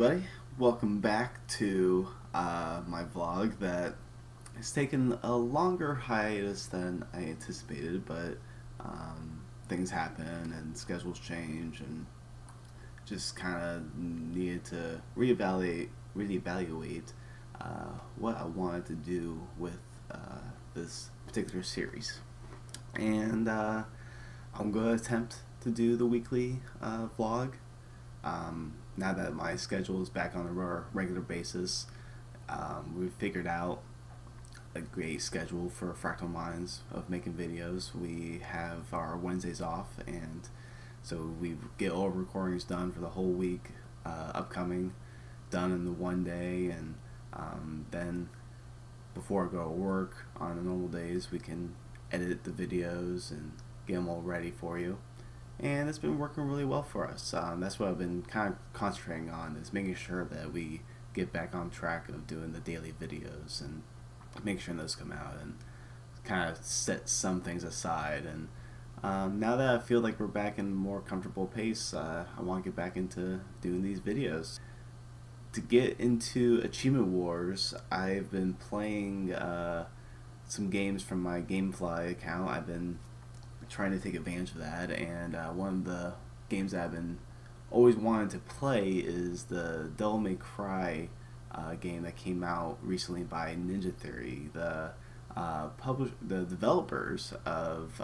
everybody, welcome back to my vlog that has taken a longer hiatus than I anticipated, but things happen and schedules change and just kind of needed to reevaluate what I wanted to do with this particular series. And I'm going to attempt to do the weekly vlog. Now that my schedule is back on a regular basis, we've figured out a great schedule for Fractal Minds of making videos. We have our Wednesdays off, and so we get all recordings done for the whole week upcoming, done in the one day, and then before I go to work on the normal days, we can edit the videos and get them all ready for you. And it's been working really well for us. That's what I've been kind of concentrating on, is making sure that we get back on track of doing the daily videos and make sure those come out and kind of set some things aside. And now that I feel like we're back in a more comfortable pace, I want to get back into doing these videos. To get into Achievement Wars, I've been playing some games from my Gamefly account. I've been trying to take advantage of that, and one of the games that I've been always wanted to play is the Devil May Cry game that came out recently by Ninja Theory, the developers of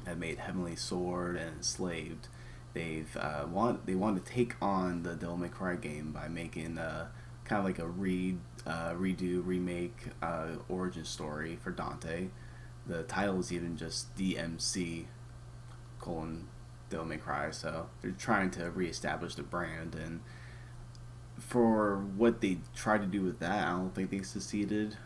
that made Heavenly Sword and Enslaved. They wanted to take on the Devil May Cry game by making kind of like a redo, remake origin story for Dante. The title is even just DMC : Devil May Cry, so they're trying to reestablish the brand, and for what they tried to do with that, I don't think they succeeded.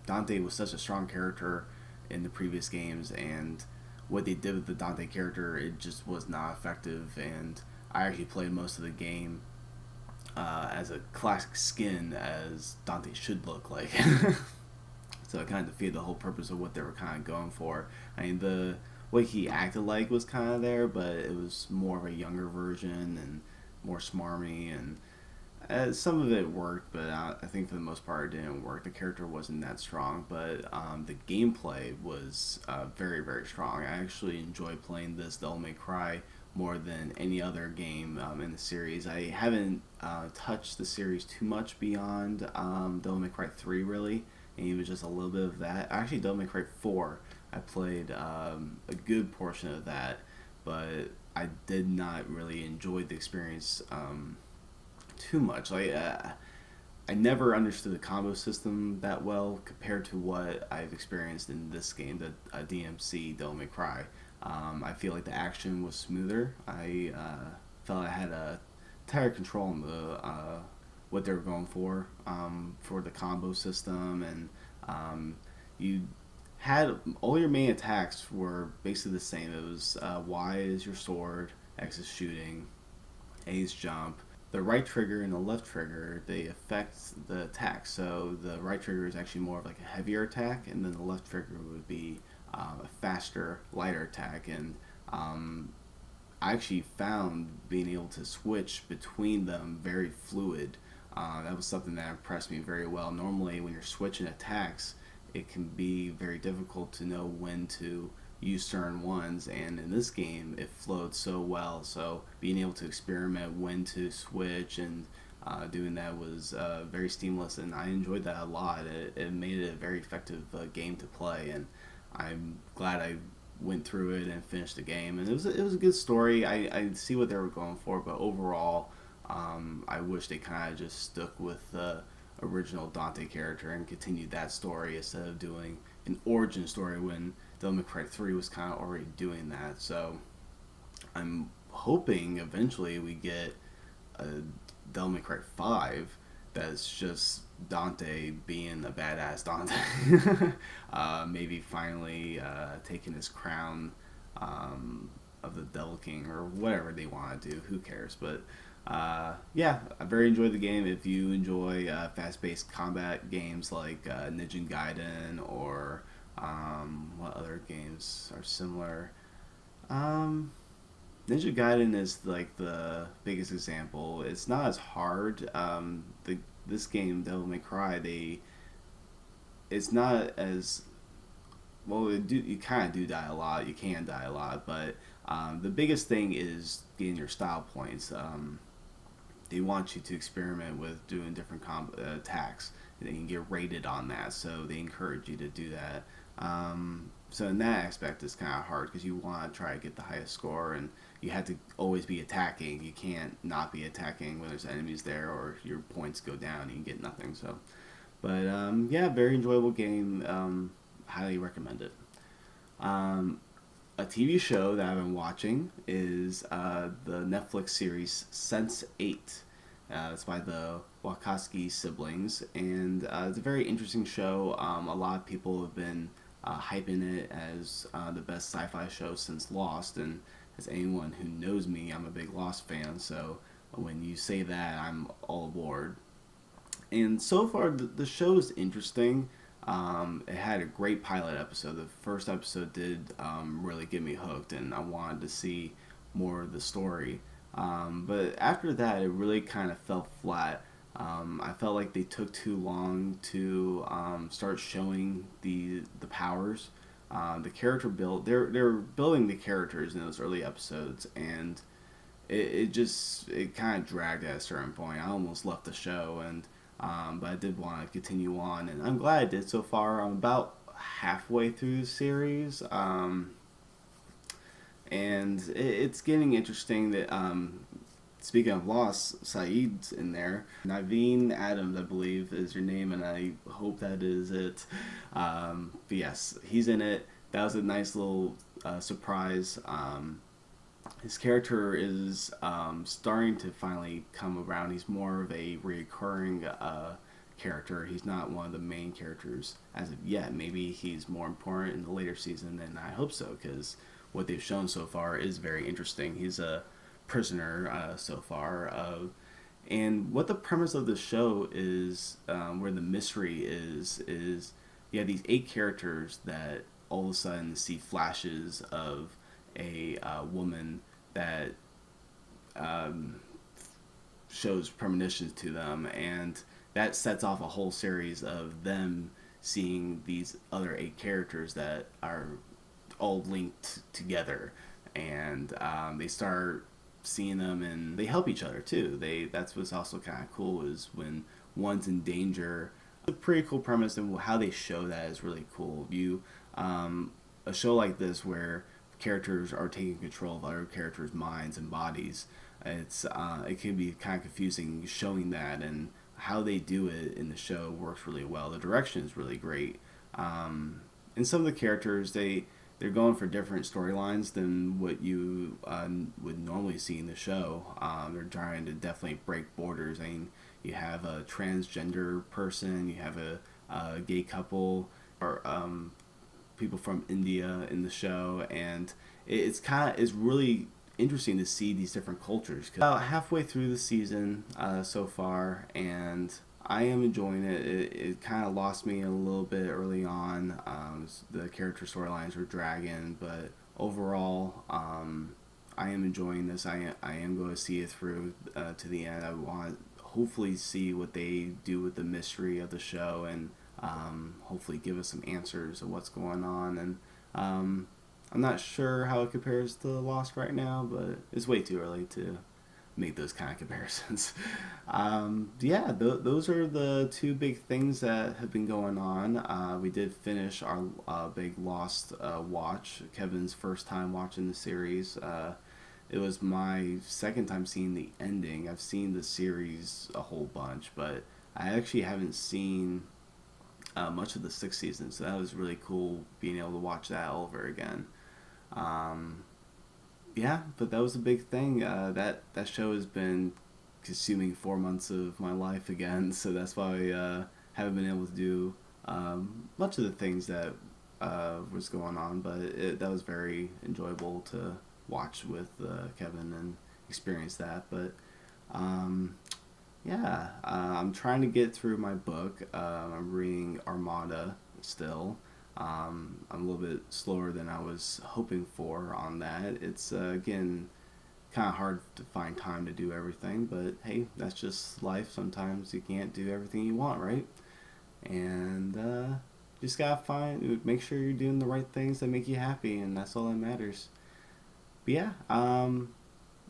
Dante was such a strong character in the previous games, and what they did with the Dante character, it just was not effective. And I actually played most of the game as a classic skin, as Dante should look like. So it kind of defeated the whole purpose of what they were kind of going for. I mean, what he acted like was kind of there, but it was more of a younger version and more smarmy, and some of it worked, but I think for the most part it didn't work. The character wasn't that strong, but the gameplay was very, very strong. I actually enjoy playing this Devil May Cry more than any other game in the series. I haven't touched the series too much beyond Devil May Cry 3, really. And even just a little bit of that. Actually, Devil May Cry 4, I played a good portion of that, but I did not really enjoy the experience too much. Like, I never understood the combo system that well compared to what I've experienced in this game, the DMC Devil May Cry. I feel like the action was smoother. I felt I had a tighter control on the what they were going for the combo system, and you had all your main attacks were basically the same. It was Y is your sword, X is shooting, A is jump. The right trigger and the left trigger, they affect the attack. So the right trigger is actually more of like a heavier attack, and then the left trigger would be a faster, lighter attack. And I actually found being able to switch between them very fluid. That was something that impressed me very well. Normally, when you're switching attacks, it can be very difficult to know when to use certain ones, and in this game, it flowed so well. So being able to experiment when to switch and doing that was very seamless, and I enjoyed that a lot. It made it a very effective game to play, and I'm glad I went through it and finished the game. And it was a good story. I see what they were going for, but overall, I wish they kind of just stuck with the original Dante character and continued that story instead of doing an origin story when Devil May Cry 3 was kind of already doing that. So I'm hoping eventually we get a Devil May Cry 5 that's just Dante being a badass Dante. Maybe finally taking his crown of the Devil King, or whatever they want to do. Who cares? But yeah, I very enjoyed the game. If you enjoy fast-paced combat games like Ninja Gaiden, or what other games are similar? Ninja Gaiden is like the biggest example. It's not as hard. This game, Devil May Cry, it's not as well. You kind of do die a lot. You can die a lot, but the biggest thing is getting your style points. They want you to experiment with doing different attacks. And you can get rated on that, so they encourage you to do that. So in that aspect, it's kind of hard because you want to try to get the highest score, and you have to always be attacking. You can't not be attacking when there's enemies there, or your points go down and you get nothing. So, but yeah, very enjoyable game. Highly recommend it. A TV show that I've been watching is the Netflix series Sense8. It's by the Wachowskis siblings, and it's a very interesting show. A lot of people have been hyping it as the best sci-fi show since Lost, and as anyone who knows me, I'm a big Lost fan, so when you say that, I'm all aboard. And so far, the show is interesting. It had a great pilot episode. The first episode did really get me hooked, and I wanted to see more of the story. But after that, it really kind of fell flat. I felt like they took too long to start showing the powers. The character build, they're building the characters in those early episodes, and it kind of dragged at a certain point. I almost left the show, and but I did want to continue on, and I'm glad I did so far. I'm about halfway through the series, and it's getting interesting that speaking of Lost, Saeed's in there. Naveen Adams, I believe, is your name, and I hope that is it. But yes, he's in it. That was a nice little surprise. His character is starting to finally come around. He's more of a recurring character. He's not one of the main characters as of yet. Maybe he's more important in the later season, and I hope so, because what they've shown so far is very interesting. He's a prisoner so far. And what the premise of the show is, where the mystery is you have these 8 characters that all of a sudden see flashes of a woman that shows premonitions to them, and that sets off a whole series of them seeing these other 8 characters that are all linked together, and they start seeing them, and they help each other too. That's what's also kind of cool, is when one's in danger. It's a pretty cool premise, and how they show that is really cool. A show like this where characters are taking control of other characters' minds and bodies, it can be kind of confusing showing that, and how they do it in the show works really well. The direction is really great. And some of the characters, they're going for different storylines than what you would normally see in the show. They're trying to definitely break borders. I mean, you have a transgender person, you have a gay couple, or people from India in the show, and it's really interesting to see these different cultures. About halfway through the season so far, and I am enjoying it. It kind of lost me a little bit early on. The character storylines were dragging, but overall, I am enjoying this. I am going to see it through to the end. I want hopefully see what they do with the mystery of the show, and hopefully give us some answers of what's going on. And I'm not sure how it compares to Lost right now, but it's way too early to make those kind of comparisons. Yeah, those are the 2 big things that have been going on. We did finish our big Lost watch. Kevin's first time watching the series. It was my second time seeing the ending. I've seen the series a whole bunch, but I actually haven't seen much of the 6th season, so that was really cool being able to watch that all over again. Yeah, but that was a big thing. That show has been consuming 4 months of my life again, so that's why I haven't been able to do much of the things that was going on, but that was very enjoyable to watch with Kevin and experience that. But yeah, I'm trying to get through my book. I'm reading Armada still. I'm a little bit slower than I was hoping for on that. It's again, kind of hard to find time to do everything, but hey, that's just life. Sometimes you can't do everything you want, right? And just gotta make sure you're doing the right things that make you happy, and that's all that matters. But yeah,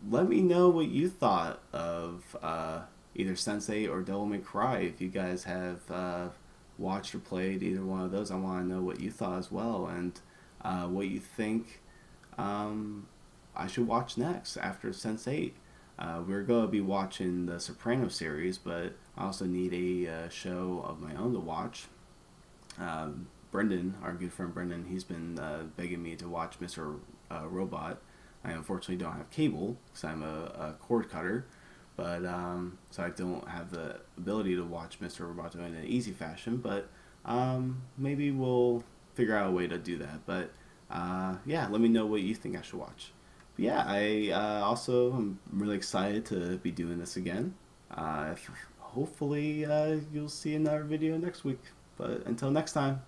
let me know what you thought of either Sense8 or Devil May Cry. If you guys have watched or played either one of those, I want to know what you thought as well, and what you think I should watch next after Sense8. We're going to be watching the Soprano series, but I also need a show of my own to watch. Brendan, our good friend Brendan, he's been begging me to watch Mr. Robot. I unfortunately don't have cable because I'm a cord cutter, but so I don't have the ability to watch Mr. Robot in an easy fashion. But maybe we'll figure out a way to do that. But yeah, let me know what you think I should watch. But yeah, I also am really excited to be doing this again. Hopefully you'll see another video next week. But until next time.